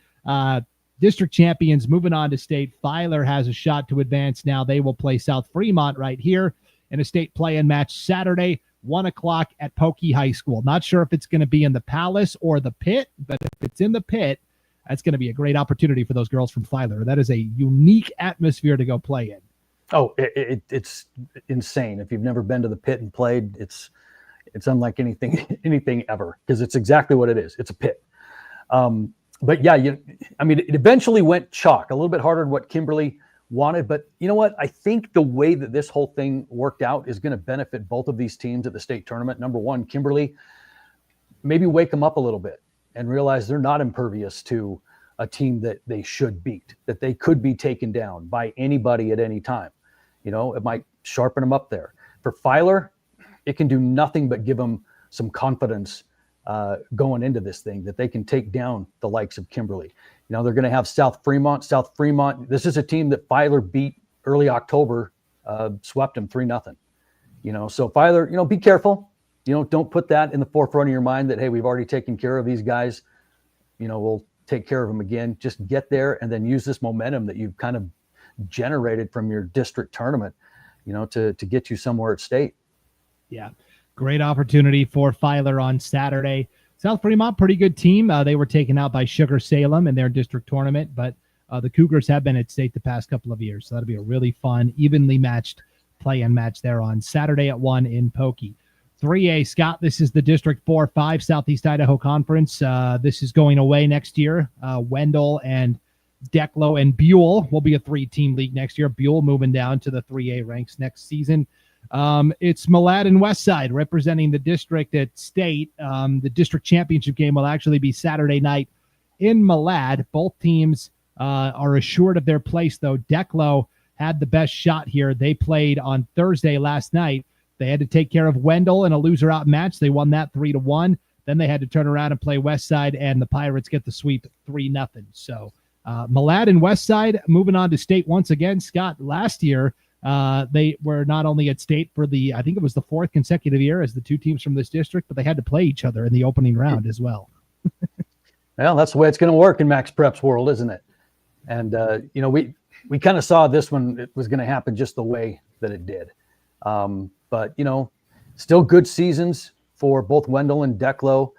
Speaker 1: district champions, moving on to state. Filer has a shot to advance now. They will play South Fremont right here in a state play-in match Saturday, 1 o'clock at Pokey High School. Not sure if it's going to be in the Palace or the Pit, but if it's in the Pit, that's going to be a great opportunity for those girls from Filer. That is a unique atmosphere to go play in.
Speaker 2: Oh, it's insane. If you've never been to the Pit and played, it's unlike anything ever, because it's exactly what it is. It's a pit. But yeah, it eventually went chalk, a little bit harder than what Kimberly wanted. But you know what? I think the way that this whole thing worked out is going to benefit both of these teams at the state tournament. Number one, Kimberly, maybe wake them up a little bit and realize they're not impervious to a team that they should beat, that they could be taken down by anybody at any time. It might sharpen them up there. For Filer, it can do nothing but give them some confidence going into this thing, that they can take down the likes of Kimberly. They're going to have South Fremont. This is a team that Filer beat early October, swept them 3-0. So Filer, be careful. Don't put that in the forefront of your mind that, hey, we've already taken care of these guys. We'll take care of them again. Just get there and then use this momentum that you've kind of generated from your district tournament, to get you somewhere at state. Yeah.
Speaker 1: Great opportunity for Filer on Saturday. South Fremont, pretty good team. They were taken out by Sugar Salem in their district tournament, but the Cougars have been at state the past couple of years. So that'll be a really fun, evenly matched play-in match there on Saturday at 1 in Pokey. 3A, Scott, this is the District 4-5 Southeast Idaho Conference. This is going away next year. Wendell and Declo and Buell will be a 3-team league next year. Buell moving down to the 3A ranks next season. It's Malad and Westside representing the district at state. The district championship game will actually be Saturday night in Malad. Both teams are assured of their place, though. Declo had the best shot here. They played on Thursday last night. They had to take care of Wendell in a loser-out match. They won that 3-1. Then they had to turn around and play Westside, and the Pirates get the sweep 3-0. So Malad and Westside moving on to state once again. Scott, last year They were not only at state for I think it was the fourth consecutive year as the two teams from this district, but they had to play each other in the opening round as well.
Speaker 2: Well, that's the way it's going to work in Max Prep's world, isn't it? And, we kind of saw this one, it was going to happen just the way that it did. But, still good seasons for both Wendell and Declo,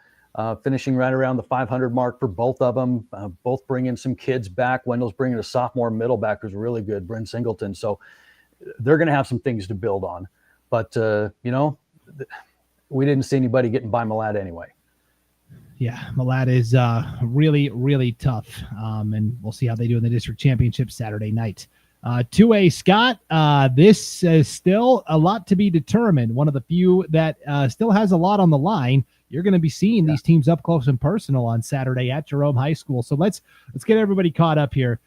Speaker 2: finishing right around the 500 mark for both of them, both bringing some kids back. Wendell's bringing a sophomore middle back who's really good, Bryn Singleton. So they're going to have some things to build on. But, we didn't see anybody getting by Malad anyway.
Speaker 1: Yeah, Malad is really, really tough. And we'll see how they do in the district championship Saturday night. 2A, Scott, this is still a lot to be determined. One of the few that still has a lot on the line. You're going to be seeing these teams up close and personal on Saturday at Jerome High School. So let's get everybody caught up here.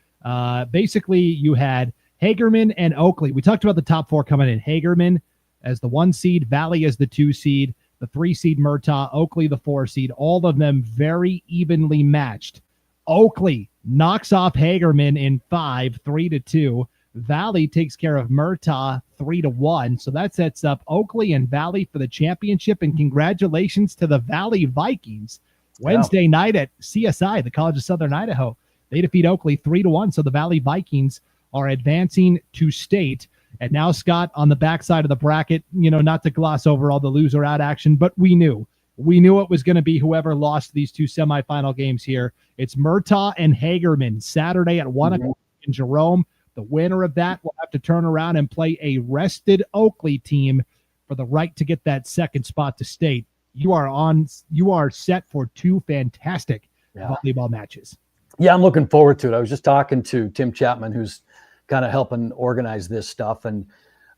Speaker 1: Basically, you had Hagerman and Oakley. We talked about the top four coming in. Hagerman as the 1 seed, Valley as the 2 seed, the 3 seed Murtaugh, Oakley the 4 seed, all of them very evenly matched. Oakley knocks off Hagerman in 5, 3-2. Valley takes care of Murtaugh 3-1. So that sets up Oakley and Valley for the championship. And congratulations to the Valley Vikings. Wednesday night at CSI, the College of Southern Idaho. They defeat Oakley 3-1. So the Valley Vikings are advancing to state. And now, Scott, on the backside of the bracket, not to gloss over all the loser out action, but we knew it was going to be whoever lost these two semifinal games here. It's Murtaugh and Hagerman Saturday at 1 o'clock in Jerome. The winner of that will have to turn around and play a rested Oakley team for the right to get that second spot to state. You are set for two fantastic volleyball matches.
Speaker 2: Yeah, I'm looking forward to it. I was just talking to Tim Chapman, who's kind of helping organize this stuff. And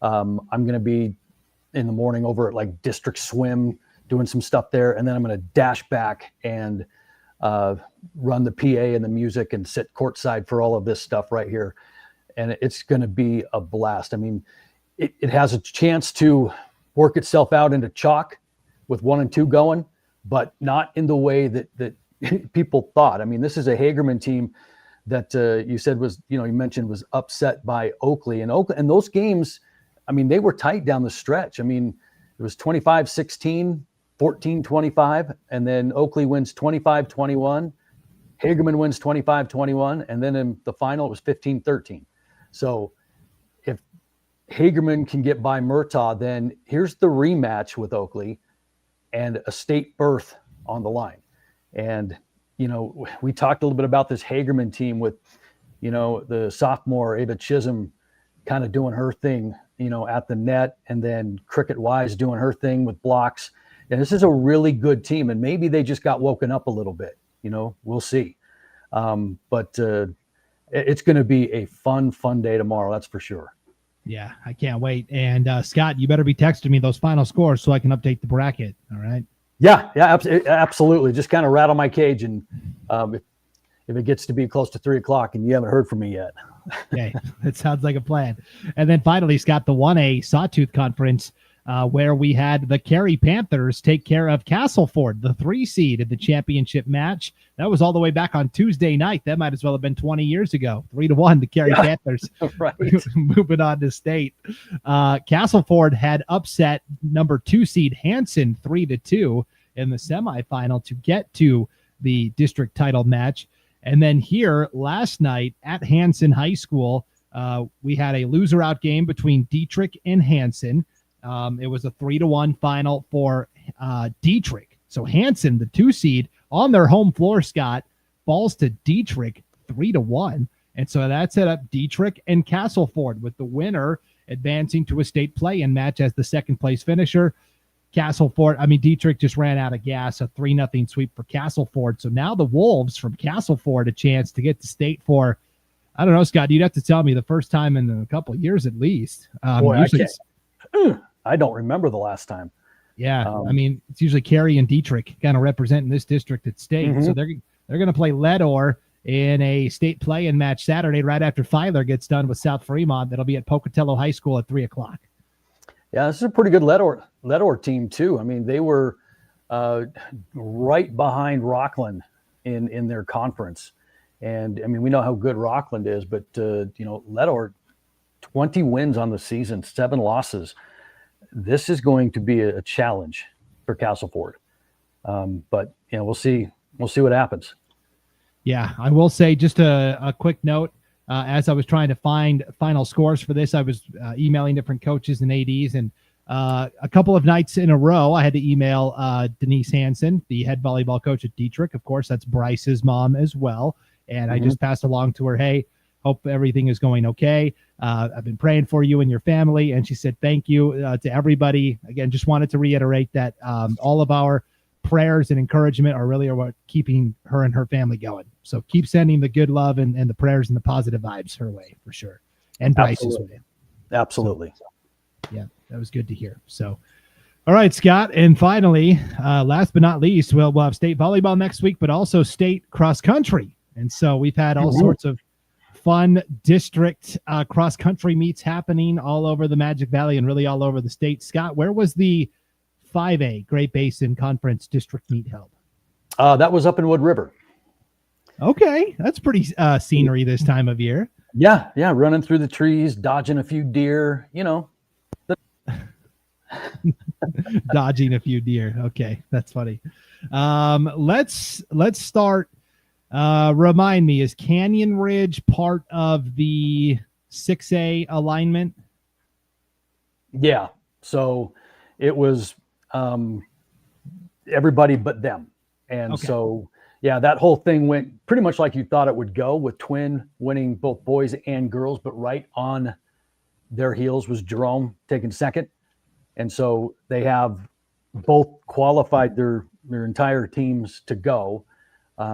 Speaker 2: I'm going to be in the morning over at like district swim, doing some stuff there. And then I'm going to dash back and run the PA and the music and sit courtside for all of this stuff right here. And it's going to be a blast. I mean, it has a chance to work itself out into chalk with 1 and 2 going, but not in the way that people thought. I mean, this is a Hagerman team that you said was, you mentioned was upset by Oakley. And those games, I mean, they were tight down the stretch. I mean, it was 25-16, 14-25, and then Oakley wins 25-21. Hagerman wins 25-21, and then in the final it was 15-13. So if Hagerman can get by Murtaugh, then here's the rematch with Oakley and a state berth on the line. And we talked a little bit about this Hagerman team with, the sophomore Ava Chisholm kind of doing her thing, at the net, and then Cricket Wise doing her thing with blocks. And this is a really good team, and maybe they just got woken up a little bit. We'll see. But it's going to be a fun day tomorrow. That's for sure.
Speaker 1: Yeah, I can't wait. And Scott, you better be texting me those final scores so I can update the bracket. All right.
Speaker 2: Yeah, absolutely. Just kind of rattle my cage, and if it gets to be close to 3:00 and you haven't heard from me yet.
Speaker 1: Okay, that sounds like a plan. And then finally, Scott, the 1A Sawtooth Conference, where we had the Cary Panthers take care of Castleford, the 3 seed in the championship match. That was all the way back on Tuesday night. That might as well have been 20 years ago. 3-1, the Cary Panthers
Speaker 2: right.
Speaker 1: moving on to state. Castleford had upset number 2 seed Hanson 3-2 in the semifinal to get to the district title match. And then here last night at Hanson High School, we had a loser out game between Dietrich and Hanson. It was a 3-1 final for Dietrich. So Hanson, the 2 seed on their home floor, Scott, falls to Dietrich 3-1. And so that set up Dietrich and Castleford, with the winner advancing to a state play-in match as the second place finisher. Dietrich just ran out of gas, a 3-0 sweep for Castleford. So now the Wolves from Castleford a chance to get to state for, I don't know, Scott, you'd have to tell me, the first time in a couple of years at least.
Speaker 2: I don't remember the last time.
Speaker 1: Yeah, it's usually Cary and Dietrich kind of representing this district at state. Mm-hmm. So they're going to play Leadore in a state play-in match Saturday right after Filer gets done with South Fremont. That'll be at Pocatello High School at 3:00. Yeah,
Speaker 2: this is a pretty good Leadore team too. I mean, they were right behind Rockland in their conference. And I mean, we know how good Rockland is, but Leadore 20 wins on the season, 7 losses. This is going to be a challenge for Castleford. But we'll see what happens.
Speaker 1: Yeah, I will say just a quick note. As I was trying to find final scores for this, I was emailing different coaches and ADs, and a couple of nights in a row, I had to email Denise Hansen, the head volleyball coach at Dietrich. Of course, that's Bryce's mom as well. And I just passed along to her, hey, hope everything is going okay. I've been praying for you and your family. And she said, thank you to everybody. Again, just wanted to reiterate that all of our prayers and encouragement are what keeping her and her family going. So keep sending the good love and the prayers and the positive vibes her way for sure. And Bryce's way.
Speaker 2: Absolutely.
Speaker 1: So, yeah, that was good to hear. So, all right, Scott. And finally, last but not least, we'll have state volleyball next week, but also state cross country. And so we've had all sorts of fun district cross country meets happening all over the Magic Valley and really all over the state. Scott, where was the 5A Great Basin Conference district meet held?
Speaker 2: That was up in Wood River.
Speaker 1: Okay, that's pretty scenery this time of year.
Speaker 2: Yeah, running through the trees, dodging a few deer,
Speaker 1: Dodging a few deer. Okay, that's funny. Let's start. Remind me, is Canyon Ridge part of the 6A alignment?
Speaker 2: Yeah, so it was everybody but them. And so, yeah, that whole thing went pretty much like you thought it would go, with Twin winning both boys and girls, but right on their heels was Jerome taking second. And so they have both qualified their entire teams to go.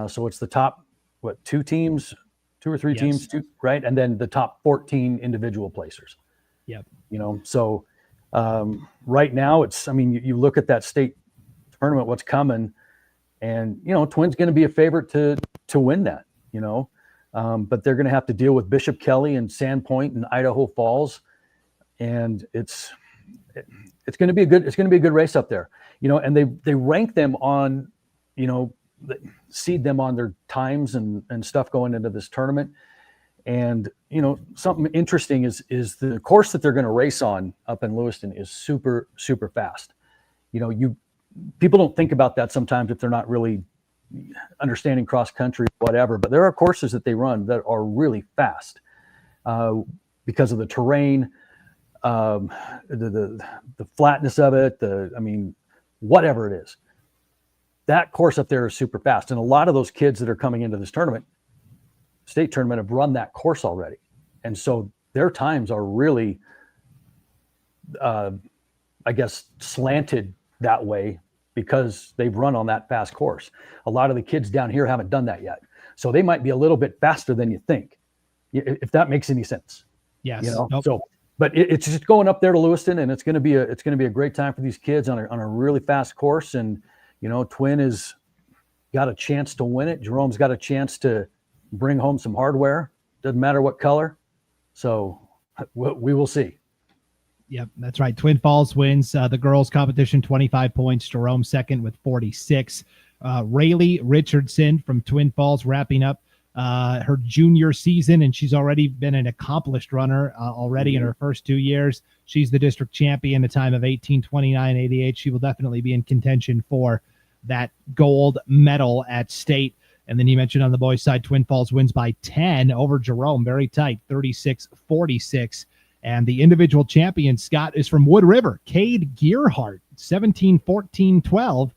Speaker 2: So it's the top, 2 or 3 teams, right? And then the top 14 individual placers.
Speaker 1: Yep.
Speaker 2: So right now you look at that state tournament, what's coming, and, Twin's going to be a favorite to win that, but they're going to have to deal with Bishop Kelly and Sandpoint and Idaho Falls. And it's going to be a good race up there, and they rank them on, seed them on their times and stuff going into this tournament. And, something interesting is the course that they're going to race on up in Lewiston is super, super fast. People don't think about that sometimes if they're not really understanding cross country, whatever, but there are courses that they run that are really fast because of the terrain, the flatness of it, whatever it is. That course up there is super fast. And a lot of those kids that are coming into this state tournament, have run that course already. And so their times are really, slanted that way because they've run on that fast course. A lot of the kids down here haven't done that yet. So they might be a little bit faster than you think, if that makes any sense.
Speaker 1: Yes.
Speaker 2: So, but it's just going up there to Lewiston, and it's going to be a great time for these kids on a really fast course. And, Twin has got a chance to win it. Jerome's got a chance to bring home some hardware. Doesn't matter what color. So we will see.
Speaker 1: Yep, that's right. Twin Falls wins the girls competition, 25 points. Jerome second with 46. Rayleigh Richardson from Twin Falls wrapping up her junior season, and she's already been an accomplished runner already in her first 2 years. She's the district champion, a time of 18:29.88. She will definitely be in contention for that gold medal at state. And then you mentioned on the boys' side, Twin Falls wins by 10 over Jerome, very tight, 36-46. And the individual champion, Scott, is from Wood River, Cade Gearhart, 17-14-12.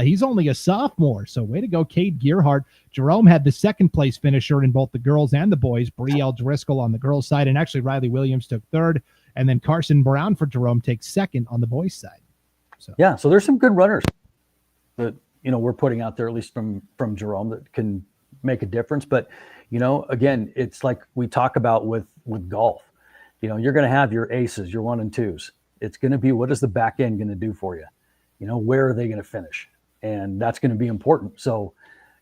Speaker 1: He's only a sophomore, so way to go, Cade Gearhart. Jerome had the second place finisher in both the girls and the boys, Brielle Driscoll on the girls' side, and actually Riley Williams took third, and then Carson Brown for Jerome takes second on the boys' side.
Speaker 2: So there's some good runners that we're putting out there, at least from Jerome, that can make a difference. But again, it's like we talk about with golf. You're going to have your aces, your 1 and 2s. It's going to be, what is the back end going to do for you? Where are they going to finish? And that's going to be important. So,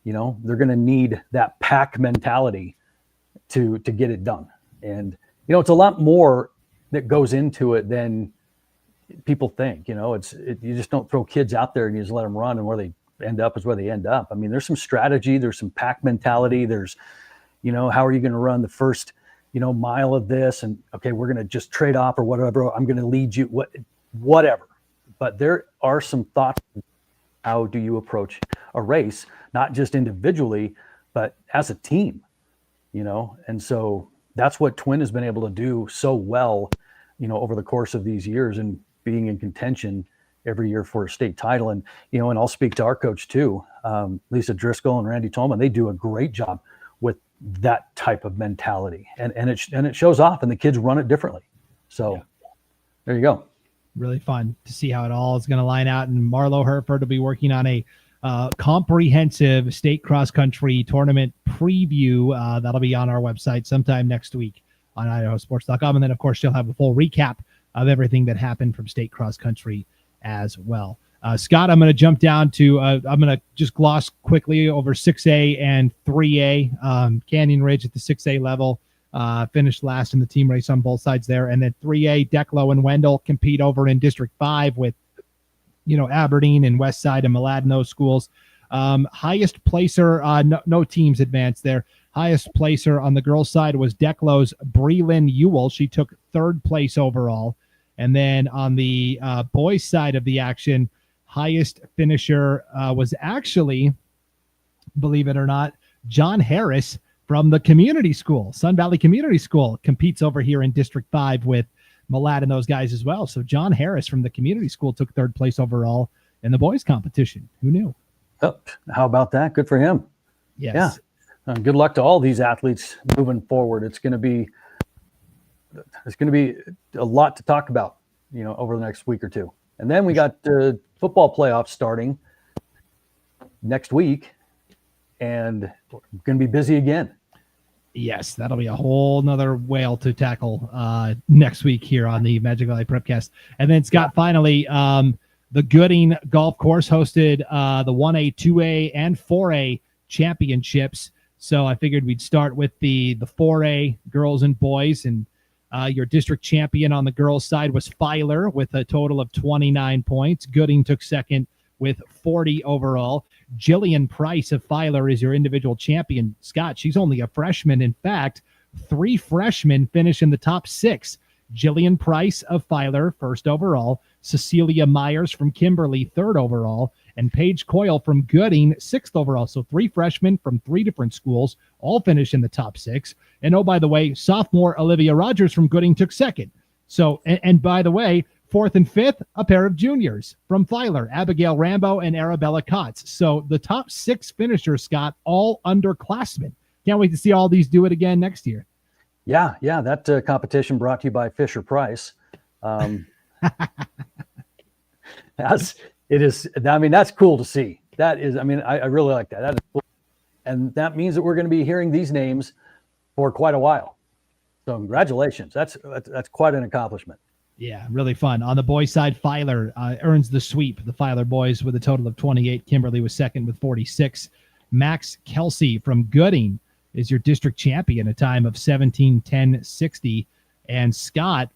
Speaker 2: they're going to need that pack mentality to get it done. And, it's a lot more that goes into it than people think. You just don't throw kids out there and you just let them run, and where they end up is where they end up. There's some strategy, there's some pack mentality. There's, how are you going to run the first mile of this, and okay, we're going to just trade off or whatever. I'm going to lead you, whatever. But there are some thoughts. How do you approach a race, not just individually, but as a team, And so that's what Twin has been able to do so well, over the course of these years and being in contention every year for a state title. And, and I'll speak to our coach too, Lisa Driscoll and Randy Tolman. They do a great job with that type of mentality, and it shows off, and the kids run it differently. So There you go.
Speaker 1: Really fun to see how it all is going to line out. And Marlo Herford will be working on a comprehensive state cross-country tournament preview. That'll be on our website sometime next week on IdahoSports.com. And then, of course, she'll have a full recap of everything that happened from state cross-country as well. Scott, I'm going to jump down to I'm going to just gloss quickly over 6A and 3A. Canyon Ridge at the 6A level finished last in the team race on both sides there. And then 3A, Declo and Wendell compete over in District 5 with Aberdeen and Westside and Maladno schools. Highest placer, no teams advanced there. Highest placer on the girls' side was Declo's Breland Ewell. She took third place overall. And then on the boys' side of the action, highest finisher was actually, believe it or not, John Harris from the community school. Sun Valley Community School competes over here in District 5 with Malad and those guys as well. So John Harris from the community school took third place overall in the boys competition. Who knew?
Speaker 2: Oh, how about that? Good for him.
Speaker 1: Yes.
Speaker 2: Yeah. Good luck to all these athletes moving forward. It's going to be a lot to talk about, over the next week or two. And then we got football playoffs starting next week, and we're going to be busy again.
Speaker 1: Yes, that'll be a whole nother whale to tackle next week here on the Magic Valley Prepcast. And then, Scott, finally, the Gooding Golf Course hosted the 1A, 2A, and 4A championships. So I figured we'd start with the 4A girls and boys. And your district champion on the girls' side was Filer with a total of 29 points. Gooding took second with 40 overall. Jillian Price of Filer is your individual champion. Scott, she's only a freshman. In fact, 3 freshmen finish in the top 6. Jillian Price of Filer, first overall. Cecilia Myers from Kimberly, third overall. And Paige Coyle from Gooding, 6th overall. So 3 freshmen from 3 different schools all finish in the top 6. And oh, by the way, sophomore Olivia Rogers from Gooding took second. So, and by the way, 4th and 5th, a pair of juniors from Filer, Abigail Rambo and Arabella Kotz. So the top 6 finishers, Scott, all underclassmen. Can't wait to see all these do it again next year.
Speaker 2: Yeah. That competition brought to you by Fisher Price. That's cool to see. That is, I really like that. That is cool. And that means that we're going to be hearing these names for quite a while. So congratulations. That's quite an accomplishment.
Speaker 1: Yeah, really fun. On the boys' side, Filer earns the sweep. The Filer boys with a total of 28. Kimberly was second with 46. Max Kelsey from Gooding is your district champion, a time of 17:10:60. And Scott,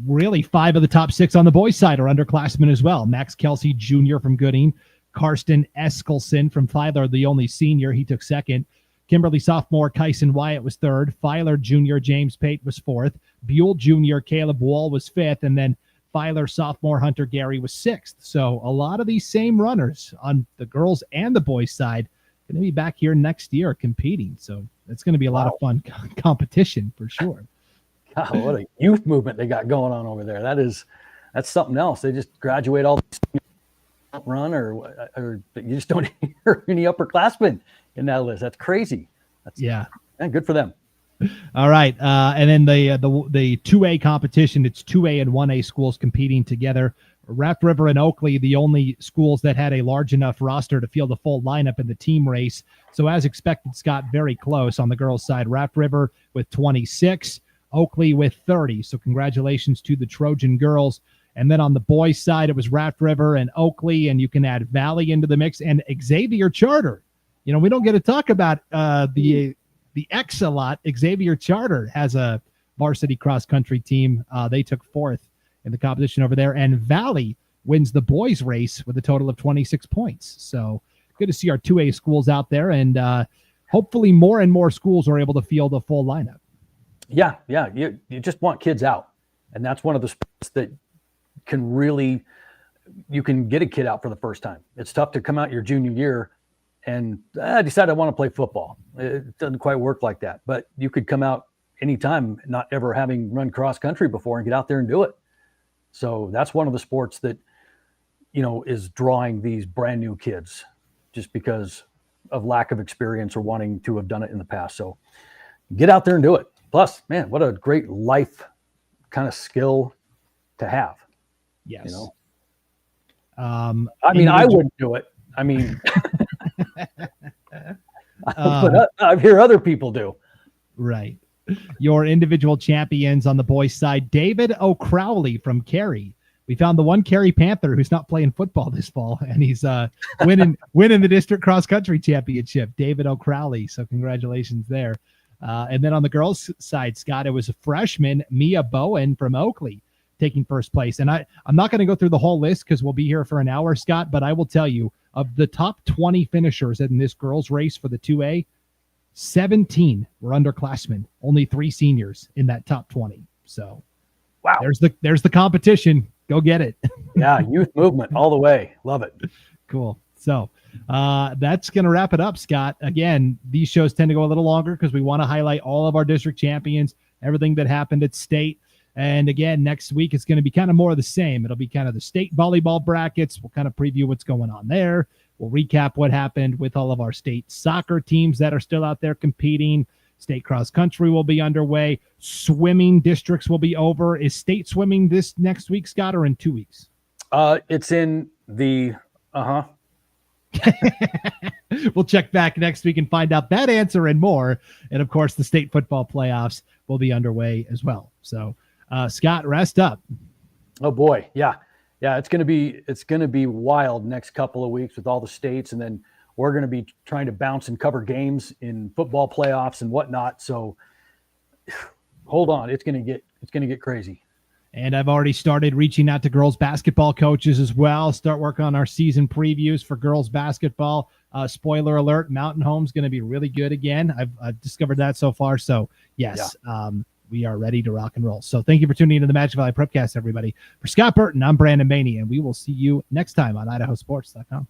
Speaker 1: really 5 of the top 6 on the boys' side are underclassmen as well. Max Kelsey Jr. from Gooding. Karsten Eskelson from Filer, the only senior. He took second. Kimberly sophomore Kyson Wyatt was third. Filer junior James Pate was fourth. Buell junior Caleb Wall was fifth. And then Filer sophomore Hunter Gary was sixth. So a lot of these same runners on the girls and the boys side going to be back here next year competing. So it's going to be a lot of fun competition for sure.
Speaker 2: God, what a youth movement they got going on over there. That's something else. They just graduate all run or you just don't hear any upperclassmen in that list. That's crazy. And good for them.
Speaker 1: All right. And then the 2A competition, it's 2A and 1A schools competing together. Raft River and Oakley, the only schools that had a large enough roster to field a full lineup in the team race. So as expected, Scott, very close on the girls' side. Raft River with 26, Oakley with 30. So congratulations to the Trojan girls. And then on the boys' side, it was Raft River and Oakley, and you can add Valley into the mix and Xavier Charter. We don't get to talk about the X a lot. Xavier Charter has a varsity cross-country team. They took 4th in the competition over there. And Valley wins the boys' race with a total of 26 points. So good to see our 2A schools out there. And hopefully more and more schools are able to field a full lineup.
Speaker 2: Yeah. You just want kids out. And that's one of the sports that can really, you can get a kid out for the first time. It's tough to come out your junior year and I decide I want to play football. It doesn't quite work like that, but you could come out anytime, not ever having run cross country before, and get out there and do it. So that's one of the sports that, is drawing these brand new kids just because of lack of experience or wanting to have done it in the past. So get out there and do it. Plus, man, what a great life kind of skill to have.
Speaker 1: Yes.
Speaker 2: I mean, I wouldn't do it. I mean, but I hear other people do.
Speaker 1: Right. Your individual champions on the boys' side, David O'Crowley from Cary. We found the one Cary Panther who's not playing football this fall, and he's winning the district cross country championship. David O'Crowley. So congratulations there. And then on the girls' side, Scott, it was a freshman, Mia Bowen from Oakley, taking first place. And I'm not going to go through the whole list because we'll be here for an hour, Scott, but I will tell you, of the top 20 finishers in this girls' race for the 2A, 17 were underclassmen, only 3 seniors in that top 20. So
Speaker 2: wow,
Speaker 1: there's the competition. Go get it.
Speaker 2: Yeah, youth movement all the way. Love it.
Speaker 1: Cool. So that's going to wrap it up, Scott. Again, these shows tend to go a little longer because we want to highlight all of our district champions, everything that happened at state. And again, next week it's going to be kind of more of the same. It'll be kind of the state volleyball brackets. We'll kind of preview what's going on there. We'll recap what happened with all of our state soccer teams that are still out there competing. State cross country will be underway. Swimming districts will be over. Is state swimming this next week, Scott, or in 2 weeks?
Speaker 2: It's in the
Speaker 1: We'll check back next week and find out that answer and more. And of course, the state football playoffs will be underway as well. So, Scott, rest up.
Speaker 2: Oh boy, yeah. It's gonna be wild next couple of weeks with all the states, and then we're going to be trying to bounce and cover games in football playoffs and whatnot. So hold on. It's going to get crazy.
Speaker 1: And I've already started reaching out to girls basketball coaches as well. Start working on our season previews for girls basketball. Spoiler alert, Mountain Home's going to be really good again. I've discovered that so far. So yes, we are ready to rock and roll. So thank you for tuning into the Magic Valley Prepcast, everybody. For Scott Burton, I'm Brandon Baney, and we will see you next time on IdahoSports.com.